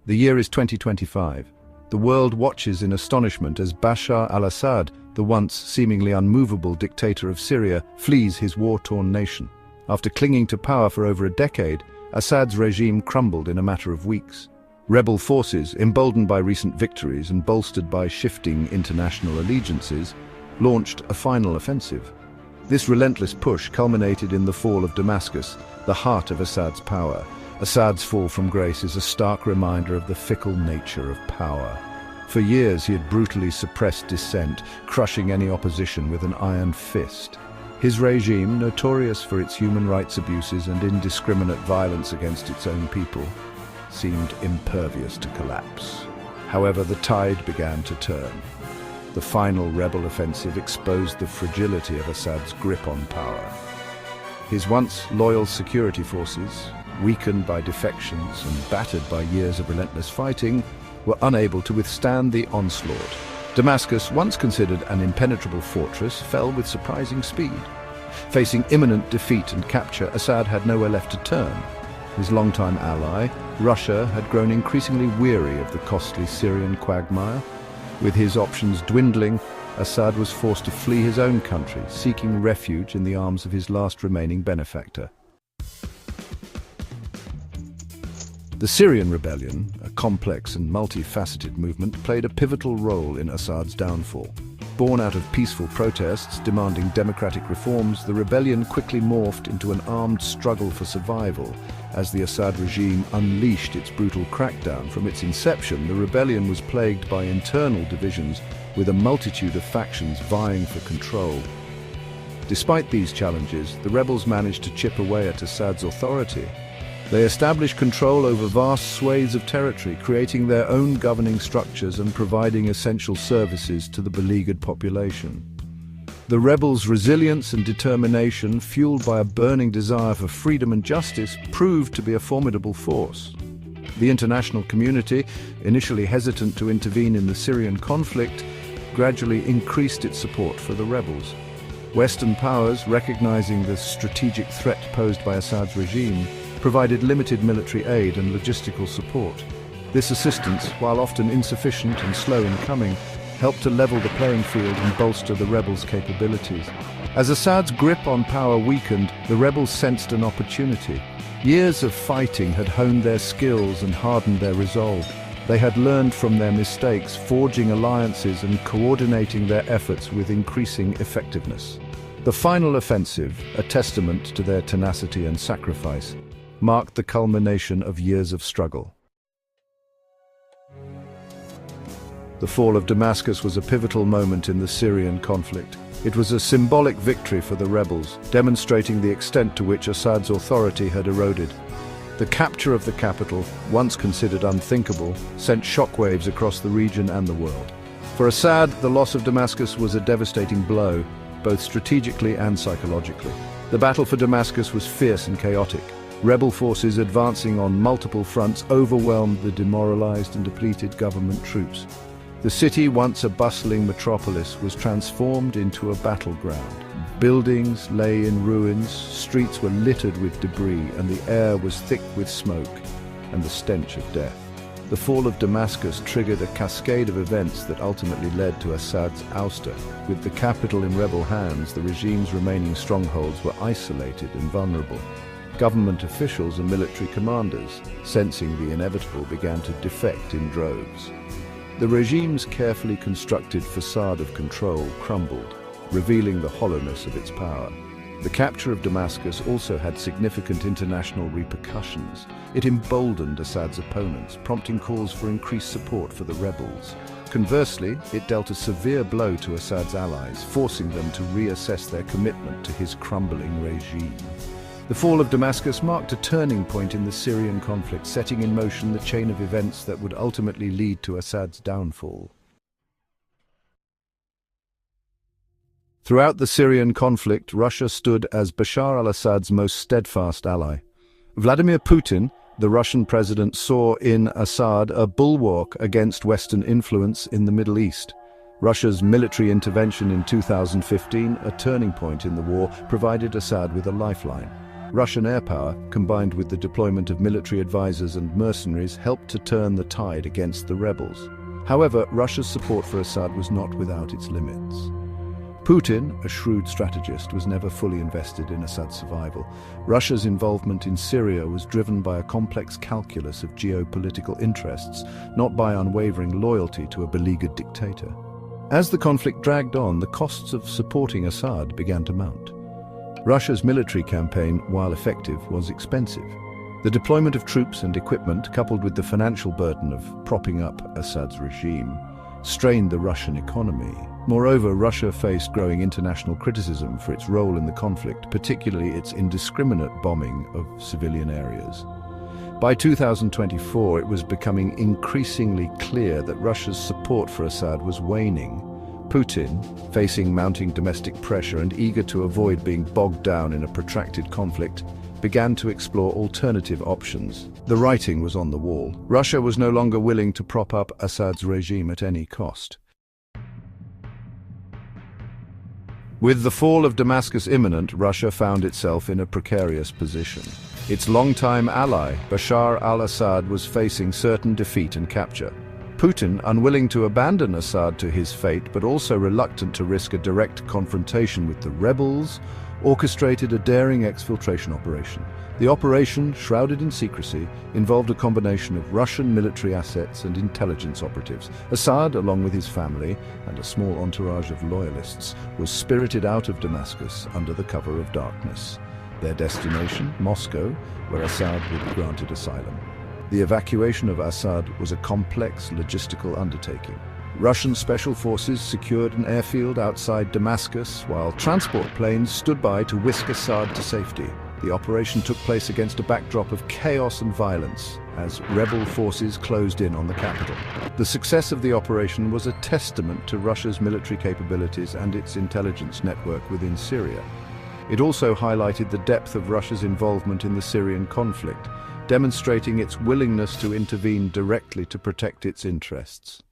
The year is 2025. The world watches in astonishment as Bashar al-Assad, the once seemingly unmovable dictator of Syria, flees his war-torn nation. After clinging to power for over a decade, Assad's regime crumbled in a matter of weeks. Rebel forces, emboldened by recent victories and bolstered by shifting international allegiances, launched a final offensive. This relentless push culminated in the fall of Damascus, the heart of Assad's power. Assad's fall from grace is a stark reminder of the fickle nature of power. For years he had brutally suppressed dissent, crushing any opposition with an iron fist. His regime, notorious for its human rights abuses and indiscriminate violence against its own people, seemed impervious to collapse. However, the tide began to turn. The final rebel offensive exposed the fragility of Assad's grip on power. His once loyal security forces, weakened by defections and battered by years of relentless fighting, were unable to withstand the onslaught. Damascus, once considered an impenetrable fortress, fell with surprising speed. Facing imminent defeat and capture, Assad had nowhere left to turn. His longtime ally, Russia, had grown increasingly weary of the costly Syrian quagmire. With his options dwindling, Assad was forced to flee his own country, seeking refuge in the arms of his last remaining benefactor. The Syrian rebellion, a complex and multifaceted movement, played a pivotal role in Assad's downfall. Born out of peaceful protests demanding democratic reforms, the rebellion quickly morphed into an armed struggle for survival. As the Assad regime unleashed its brutal crackdown from its inception, the rebellion was plagued by internal divisions, with a multitude of factions vying for control. Despite these challenges, the rebels managed to chip away at Assad's authority. They established control over vast swathes of territory, creating their own governing structures and providing essential services to the beleaguered population. The rebels' resilience and determination, fueled by a burning desire for freedom and justice, proved to be a formidable force. The international community, initially hesitant to intervene in the Syrian conflict, gradually increased its support for the rebels. Western powers, recognizing the strategic threat posed by Assad's regime, provided limited military aid and logistical support. This assistance, while often insufficient and slow in coming, helped to level the playing field and bolster the rebels' capabilities. As Assad's grip on power weakened, the rebels sensed an opportunity. Years of fighting had honed their skills and hardened their resolve. They had learned from their mistakes, forging alliances and coordinating their efforts with increasing effectiveness. The final offensive, a testament to their tenacity and sacrifice, marked the culmination of years of struggle. The fall of Damascus was a pivotal moment in the Syrian conflict. It was a symbolic victory for the rebels, demonstrating the extent to which Assad's authority had eroded. The capture of the capital, once considered unthinkable, sent shockwaves across the region and the world. For Assad, the loss of Damascus was a devastating blow, both strategically and psychologically. The battle for Damascus was fierce and chaotic. Rebel forces advancing on multiple fronts overwhelmed the demoralized and depleted government troops. The city, once a bustling metropolis, was transformed into a battleground. Buildings lay in ruins, streets were littered with debris, and the air was thick with smoke and the stench of death. The fall of Damascus triggered a cascade of events that ultimately led to Assad's ouster. With the capital in rebel hands, the regime's remaining strongholds were isolated and vulnerable. Government officials and military commanders, sensing the inevitable, began to defect in droves. The regime's carefully constructed facade of control crumbled, revealing the hollowness of its power. The capture of Damascus also had significant international repercussions. It emboldened Assad's opponents, prompting calls for increased support for the rebels. Conversely, it dealt a severe blow to Assad's allies, forcing them to reassess their commitment to his crumbling regime. The fall of Damascus marked a turning point in the Syrian conflict, setting in motion the chain of events that would ultimately lead to Assad's downfall. Throughout the Syrian conflict, Russia stood as Bashar al-Assad's most steadfast ally. Vladimir Putin, the Russian president, saw in Assad a bulwark against Western influence in the Middle East. Russia's military intervention in 2015, a turning point in the war, provided Assad with a lifeline. Russian air power, combined with the deployment of military advisors and mercenaries, helped to turn the tide against the rebels. However, Russia's support for Assad was not without its limits. Putin, a shrewd strategist, was never fully invested in Assad's survival. Russia's involvement in Syria was driven by a complex calculus of geopolitical interests, not by unwavering loyalty to a beleaguered dictator. As the conflict dragged on, the costs of supporting Assad began to mount. Russia's military campaign, while effective, was expensive. The deployment of troops and equipment, coupled with the financial burden of propping up Assad's regime, strained the Russian economy. Moreover, Russia faced growing international criticism for its role in the conflict, particularly its indiscriminate bombing of civilian areas. By 2024, it was becoming increasingly clear that Russia's support for Assad was waning. Putin, facing mounting domestic pressure and eager to avoid being bogged down in a protracted conflict, began to explore alternative options. The writing was on the wall. Russia was no longer willing to prop up Assad's regime at any cost. With the fall of Damascus imminent, Russia found itself in a precarious position. Its longtime ally, Bashar al-Assad, was facing certain defeat and capture. Putin, unwilling to abandon Assad to his fate, but also reluctant to risk a direct confrontation with the rebels, orchestrated a daring exfiltration operation. The operation, shrouded in secrecy, involved a combination of Russian military assets and intelligence operatives. Assad, along with his family and a small entourage of loyalists, was spirited out of Damascus under the cover of darkness. Their destination, Moscow, where Assad would be granted asylum. The evacuation of Assad was a complex logistical undertaking. Russian special forces secured an airfield outside Damascus, while transport planes stood by to whisk Assad to safety. The operation took place against a backdrop of chaos and violence, as rebel forces closed in on the capital. The success of the operation was a testament to Russia's military capabilities and its intelligence network within Syria. It also highlighted the depth of Russia's involvement in the Syrian conflict, demonstrating its willingness to intervene directly to protect its interests.